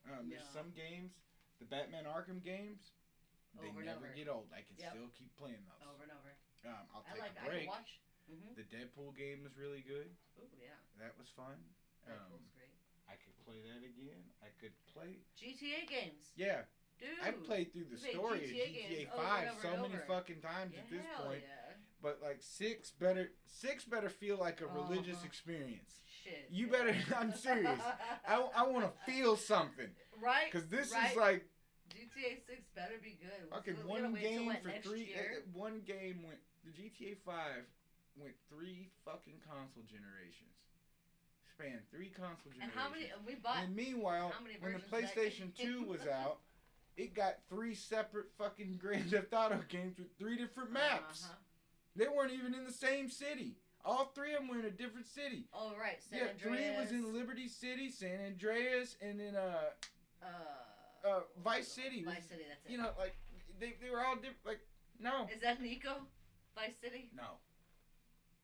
There's Yeah. some games, the Batman Arkham games, they Over and never over. get old. I can Yep. still keep playing those. Over and over. I'll I take like. a I break. can watch. Mm-hmm. The Deadpool game was really good. Ooh, yeah. That was fun. Deadpool's great. I could play that again. I could play. GTA games. Yeah, Dude. I've played through the You played story of GTA GTA games over 5 and over so and many over. fucking times at this Hell point. yeah. But like six better feel like a religious Uh-huh. experience. Shit. You yeah. better. I'm serious. I want to feel something Right. because this right. is like GTA 6 better be good. fucking So we're one gonna wait till game what, for next 3. year? One game went. The GTA 5 went 3 fucking console generations. Spanned 3 console generations. And how many? We bought. And meanwhile, how many when the versions of that PlayStation game? 2 was out, it got 3 separate fucking Grand Theft Auto games with 3 different maps. Uh-huh. They weren't even in the same city. All 3 of them were in a different city. Oh right, San Yeah, Andreas. 3 was in Liberty City, San Andreas, and then Vice City. Vice City, that's it. You know, like they were all different. Like no, Is that Nico? Vice City? no.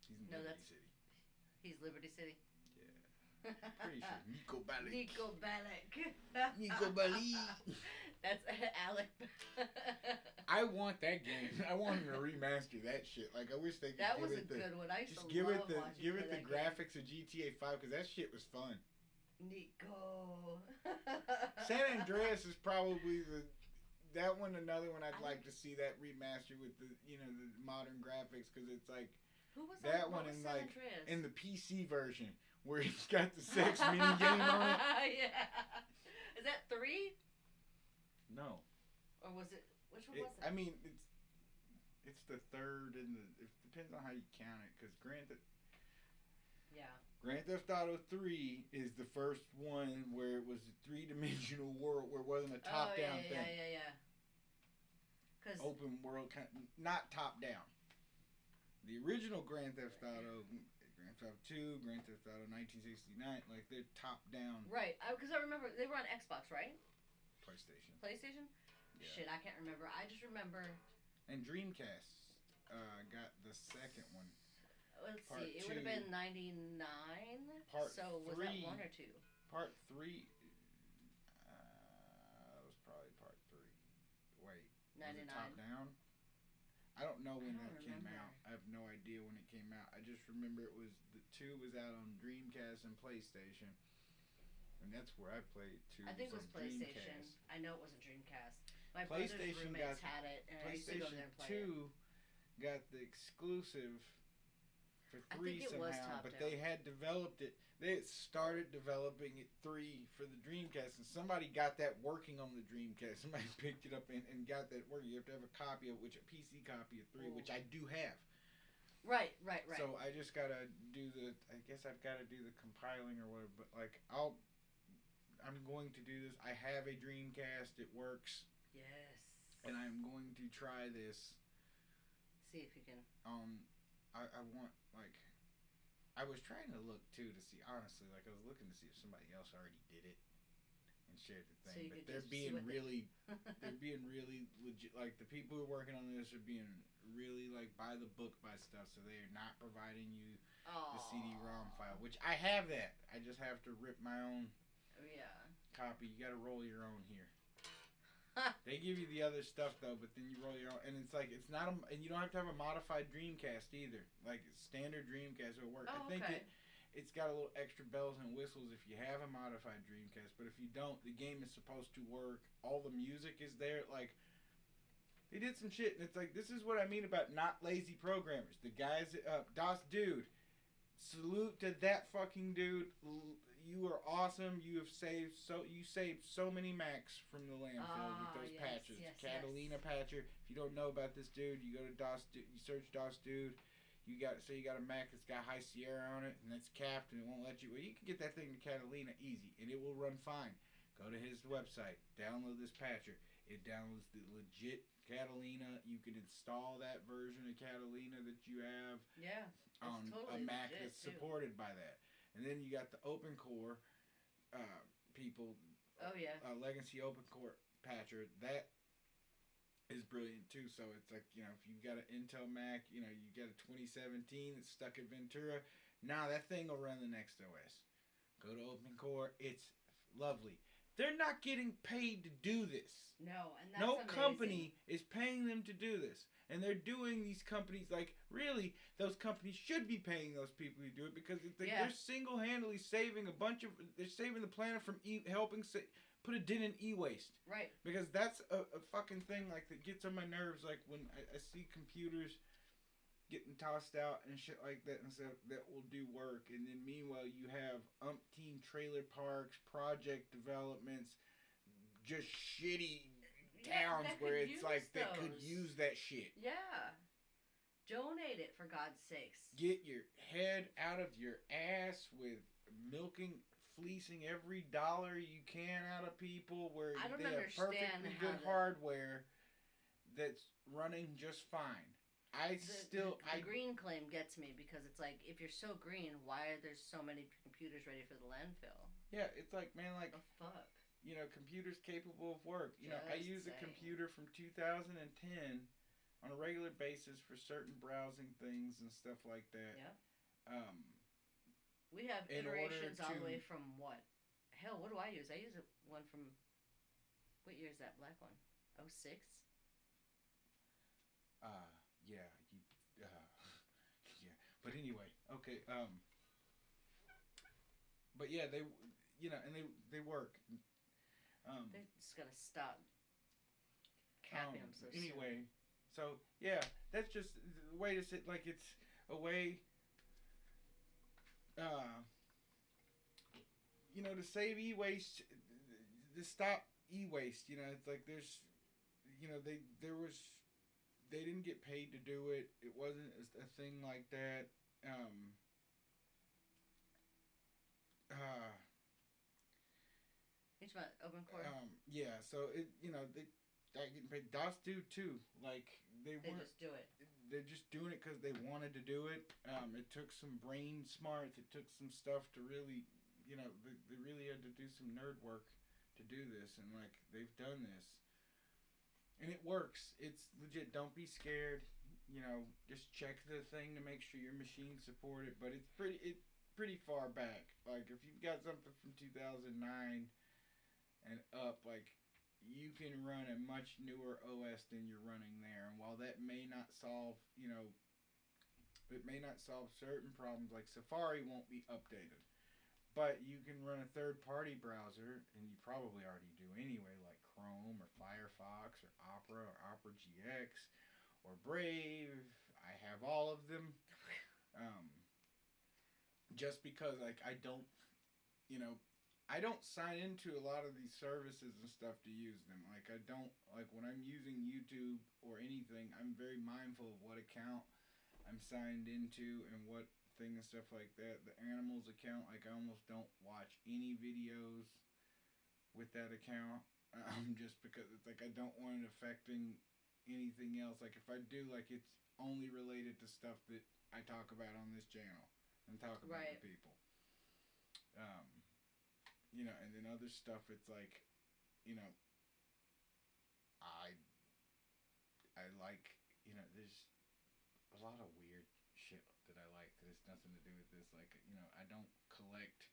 He's in No, Liberty that's- City. He's Liberty City. Yeah, pretty sure. Nico Bellic. Nico Bellic. Nico Bellic. That's Alec. I want that game. I want him to remaster that shit. Like I wish they could That give was a it the good one. I used just to give love it the watching give play it the that game. graphics of GTA 5 because that shit was fun. Nico. San Andreas is probably that one another one I'd I like to see that remaster with the the modern graphics because it's like Who was that what one was in San like Andreas? in the PC version where it's got the sex mini game on it. Yeah. Is that 3? No, Or was it? Which one was it? I mean it's the third and it depends on how you count it because Grand Theft Auto 3 is the first one where it was a 3-dimensional world where it wasn't a top-down thing. Yeah. Because Open world, not top-down. The original Grand Theft Auto, Grand Theft 2, Grand Theft Auto 1969, like they're top-down right, because I remember they were on Xbox, right? PlayStation. PlayStation. Yeah. Shit, I can't remember. I just remember. And Dreamcast got the second one. Let's Part see. It would have 2. been 99. Part So was that 3. 1 or 2? Part 3, that was probably part 3. Wait. Was it 99. top-down? I don't know when I that don't came remember. out. I have no idea when it came out. I just remember it was the 2 was out on Dreamcast and PlayStation, and that's where I played 2. I think it was on PlayStation. Dreamcast. I know it wasn't Dreamcast. My PlayStation brother's roommates got- had it, and I used to go PlayStation there and play it. 2 got the exclusive for I 3 think it was somehow, but top-down. they had developed it. They had started developing it 3 for the Dreamcast, and somebody got that working on the Dreamcast. Somebody picked it up and got that working. You have to have a copy of a PC copy of 3, which I do have. Right. So I just gotta do I guess I've gotta do the compiling or whatever. But like I'm going to do this. I have a Dreamcast. It works, Yes. and I'm going to try this. See if you can. I want I was trying to look too to see honestly. Like I was looking to see if somebody else already did it and shared the So thing. you But could they're just see being what they- really they're being really legit. Like the people who are working on this are being really like by the book by stuff. So they are not providing you the CD-ROM file, which I have that. I just have to rip my own Yeah. copy. You got to roll your own here. They give you the other stuff though, but then you roll your own, and it's like it's not a, and you don't have to have a modified Dreamcast either. Like standard Dreamcast will work. I Oh, think okay. it's got a little extra bells and whistles if you have a modified Dreamcast, but if you don't, the game is supposed to work. All the music is there. Like they did some shit, and it's like this is what I mean about not lazy programmers. The guys, DOS dude, salute to that fucking dude. You are awesome. You saved so many Macs from the landfill with Ah, those yes, patches. yes, Catalina yes. patcher. If you don't know about this dude, you go to DOS. You search DOS dude. You got a Mac that's got High Sierra on it and that's capped and it won't let you. Well, you can get that thing to Catalina easy and it will run fine. Go to his website. Download this patcher. It downloads the legit Catalina. You can install that version of Catalina that you have Yeah, it's on a totally Mac legit that's too. supported by that. And then you got the Open Core people, Oh yeah. Legacy Open Core patcher. That is brilliant too. So it's like, if you've got an Intel Mac, you got a 2017 that's stuck at Ventura. Now that thing will run the next OS. Go to Open Core. It's lovely. They're not getting paid to do this. No, and that's No amazing. company is paying them to do this. And they're doing these companies like really those companies should be paying those people to do it because it's like Yeah. they're single-handedly saving they're saving the planet from helping put a dent in e-waste. Right. Because that's a fucking thing like that gets on my nerves like when I see computers getting tossed out and shit like that and stuff that will do work and then meanwhile you have umpteen trailer parks, project developments, just shitty towns that where could it's use like they could those. use that shit. Yeah. Donate it for God's sakes. Get your head out of your ass with fleecing every dollar you can out of people where I don't they have understand perfectly how good hardware that's running just fine. The green claim gets me because it's like if you're so green, why are there so many computers ready for the landfill? Yeah, it's like man, like the fuck. Computers capable of work. I Just use a saying. computer from 2010 on a regular basis for certain browsing things and stuff like that. Yeah. Um, We have in iterations order all the to- way from what? Hell, what do I use? I use one from. What year is that black one? 06? yeah, yeah. But anyway, okay. But yeah, and they work. They just gotta stop capping them so anyway, so yeah, that's just the way to sit. Like it's a way, to save e-waste, to stop e-waste. It's like there's, they didn't get paid to do it. It wasn't a thing like that. Each about open core. Yeah. So they getting paid. DOS do too. Like They just do it. They're just doing it because they wanted to do it. It took some brain smarts. It took some stuff to really, they really had to do some nerd work to do this, and like they've done this, and it works. It's legit. Don't be scared. Just check the thing to make sure your machine support it. But it's pretty far back. Like if you've got something from 2009 and up, like you can run a much newer OS than you're running there. And while that may not solve, it may not solve certain problems, like Safari won't be updated. But you can run a third-party browser, and you probably already do anyway, like Chrome or Firefox or Opera or Opera GX or Brave. I have all of them. Just because, like, I don't sign into a lot of these services and stuff to use them. Like, I don't, like, when I'm using YouTube or anything, I'm very mindful of what account I'm signed into and what thing and stuff like that. The animals account, like, I almost don't watch any videos with that account. Just because it's like I don't want it affecting anything else. Like, if I do, like, it's only related to stuff that I talk about on this channel and talk about Right. with people. And then other stuff, it's like, I like, there's a lot of weird shit that I like that has nothing to do with this. Like, I don't collect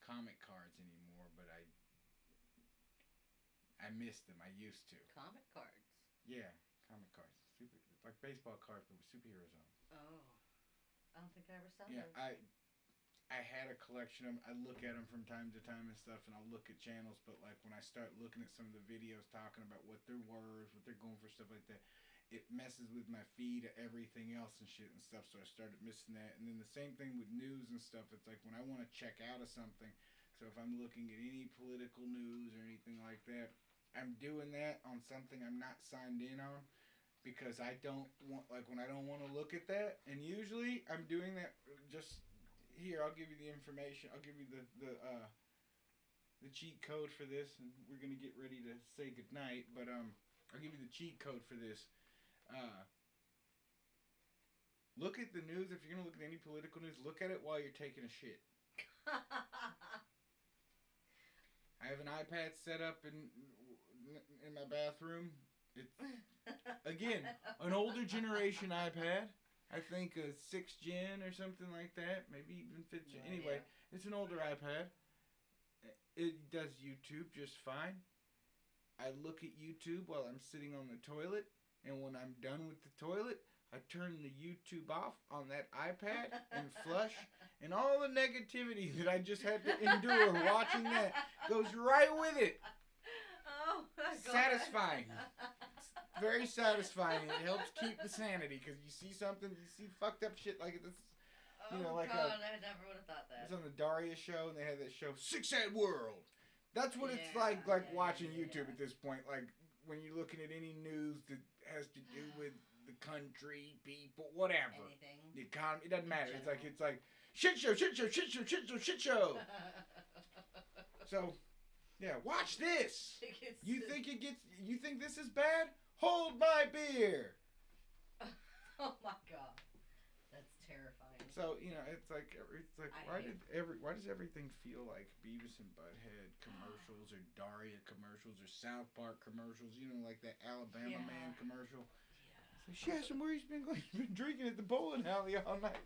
comic cards anymore, but I I miss them. I used to. Comic cards. Yeah, comic cards. Super, like baseball cards, but with superheroes on them. Oh, I don't think I ever saw Yeah, those. I had a collection of them. I look at them from time to time and stuff, and I'll look at channels. But like when I start looking at some of the videos talking about what they're worth, what they're going for, stuff like that, it messes with my feed of everything else and shit and stuff. So I started missing that. And then the same thing with news and stuff. It's like when I want to check out of something. So if I'm looking at any political news or anything like that, I'm doing that on something I'm not signed in on because I don't want, like when I don't want to look at that. And usually I'm doing that just here. I'll give you the information. I'll give you the cheat code for this, and we're gonna get ready to say goodnight. But I'll give you the cheat code for this. Uh, Look at the news. If you're gonna look at any political news, look at it while you're taking a shit. I have an iPad set up in my bathroom. It's again an older generation iPad. I think a 6th gen or something like that, maybe even 5th gen. No Anyway, idea. it's an older iPad. It does YouTube just fine. I look at YouTube while I'm sitting on the toilet, and when I'm done with the toilet, I turn the YouTube off on that iPad and flush, and all the negativity that I just had to endure watching that goes right with it. Oh, my God. Satisfying. Very satisfying. It helps keep the sanity because you see something, you see fucked up shit like this. Oh, You know, like God, I never would have thought It that. was on the Daria show, and they had that show Six Head World. That's what it's Yeah, like yeah, watching yeah, YouTube yeah. at this point. Like when you're looking at any news that has to do with the country, people, whatever, Anything. the economy. It doesn't In matter. general. It's like shit show, shit show, shit show, shit show, shit show. So, yeah, watch this. You think this is bad? Hold my beer. Oh my God, that's terrifying. So it's like I why does everything feel like Beavis and Butthead commercials or Daria commercials or South Park commercials? You know, like that Alabama Yeah. Man commercial. Yeah. She asked him where he's been going. He's been drinking at the bowling alley all night.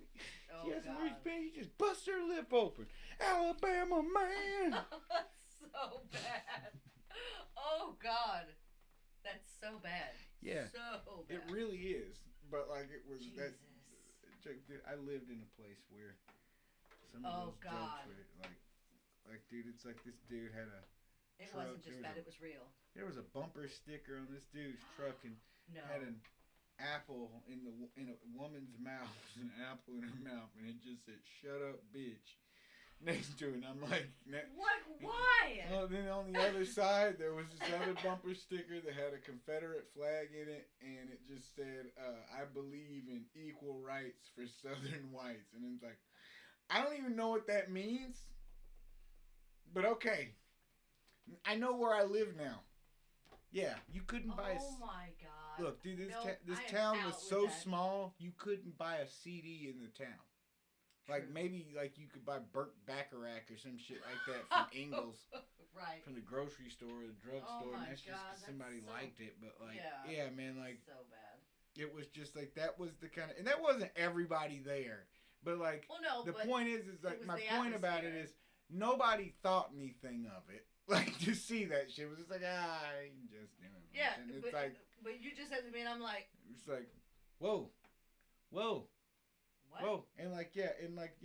Oh, She asked him where he's God. been. He just busts her lip open. Alabama Man. That's so bad. Oh God, that's so bad. Yeah. So bad. It really is. But like it was Jesus. I lived in a place where some of Oh, those God. jokes were like dude, it's like this dude had a It truck. wasn't just bad; it was real. There was a bumper sticker on this dude's truck and No. had an apple in a woman's mouth, an apple in her mouth, and it just said "Shut up, bitch" next to it. And I'm like, What? Why? well, then on the other side there was this other bumper sticker that had a Confederate flag in it, and it just said, "I believe in equal rights for Southern whites." And it's like, I don't even know what that means, but okay, I know where I live now. Yeah, you couldn't buy. Oh my God. Look, dude, this Nope, this I am town out was with so that. small you couldn't buy a CD in the town. Like True. maybe like you could buy Burt Bacharach or some shit like that from Ingles, Right. from the grocery store or the drugstore, Oh and my that's just God, 'cause somebody that's so- liked it. But like, Yeah. yeah, man, like So bad. it was just like that was the kind of, and that wasn't everybody there. But like Well, no. the but point is like was my the point about it atmosphere. is nobody thought anything of it. Like to see that shit was just like I'm just doing it. Yeah. And it's but you just said to me, and I'm like, it's like whoa. what? Whoa, and like yeah, and like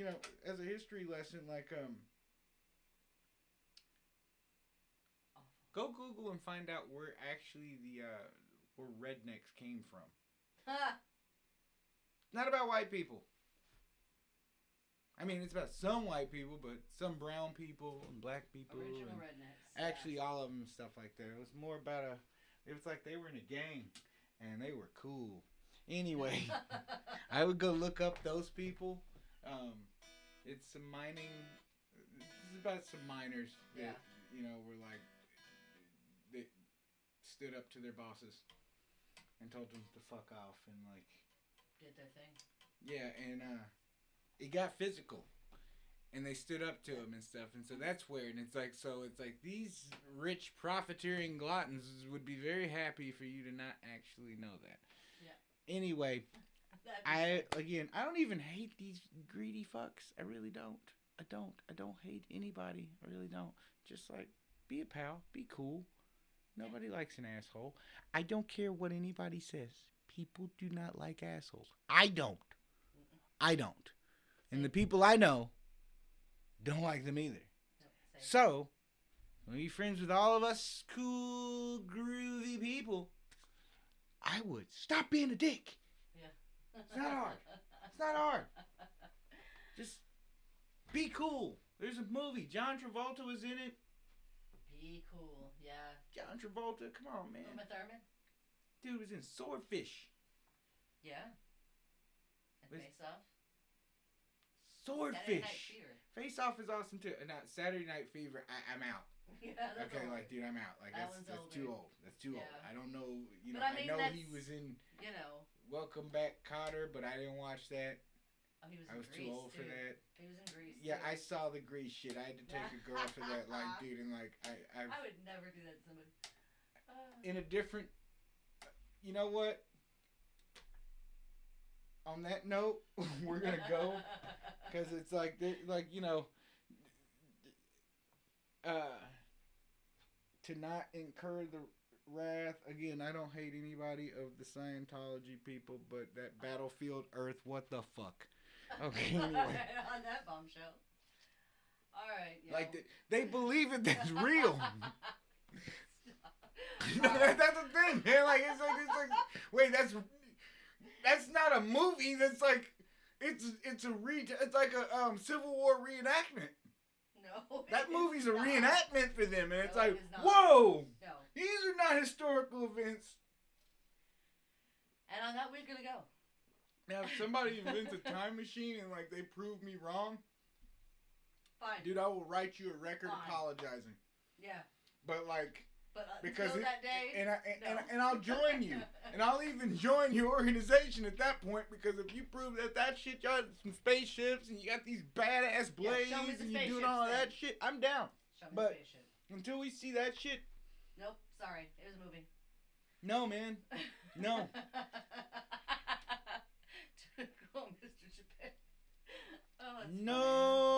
as a history lesson, like Awful. go Google and find out where actually the where rednecks came from. Ha! Not about white people. I mean, it's about some white people, but some brown people and black people. Original and rednecks. actually, all of them and stuff like that. It was more about it was like they were in a gang, and they were cool. Anyway. I would go look up those people. It's some mining. This is about some miners that were like they stood up to their bosses and told them to fuck off and like Did their thing. yeah, and it got physical. And they stood up to him and stuff, and so that's weird. And it's like these rich profiteering gluttons would be very happy for you to not actually know that. Yeah. Anyway. That'd be I don't even hate these greedy fucks. I really don't. I don't hate anybody. I really don't. Just like be a pal, be cool. Nobody likes an asshole. I don't care what anybody says. People do not like assholes. I don't. Mm-mm. I don't. And the Same. people I know don't like them either. No, same. So, when you friends with all of us cool, groovy people, I would stop being a dick. Yeah. It's not hard. It's not hard. Just be cool. There's a movie. John Travolta was in it. Be cool. Yeah. John Travolta, come on, man. Uma Thurman. Dude was in Swordfish. Yeah. And Let's- Face Off. Saturday Night Swordfish. Fever. Face Off is awesome too. Not Saturday Night Fever. I'm out. Yeah, that's Okay, old. like, dude, I'm out. Like, That that's one's too older. old. That's too old. Yeah. I don't know. You know, But I I mean, know he that's- was in You know. Welcome Back, Kotter, but I didn't watch that. Oh, he was I in was Grease, too old for too. that. He was in Grease. Yeah, too. I saw the Grease shit. I had to take a girl for that. Like, dude, and like, I would never do that to somebody. in a different. You know what? On that note, we're gonna go because it's like, you know, to not incur the wrath. Again, I don't hate anybody of the Scientology people, but that Battlefield Earth, what the fuck? Okay, anyway. On that bombshell. All right. Like they believe it. That's real. Stop. That's the thing, man. Like it's like wait, that's not a movie. That's like it's like a Civil War reenactment. No. That it movie's is a not. reenactment for them, and it's No, like it is not. whoa, No. these are not historical events. And on that, we're gonna go. Now, if somebody invents a time machine and like they prove me wrong, Fine. dude, I will write you a record Fine. apologizing. Yeah. But like. But Because until that day. and I'll join you, and I'll even join your organization at that point. Because if you prove that shit, y'all had some spaceships and you got these badass Yeah, blades show me the and you doing spaceships all then. that shit, I'm down. Show me but- the spaceship. Until we see that shit, Nope. Sorry. It was a movie. no, man, no. To quote Mr. Japan. Oh, that's funny. No.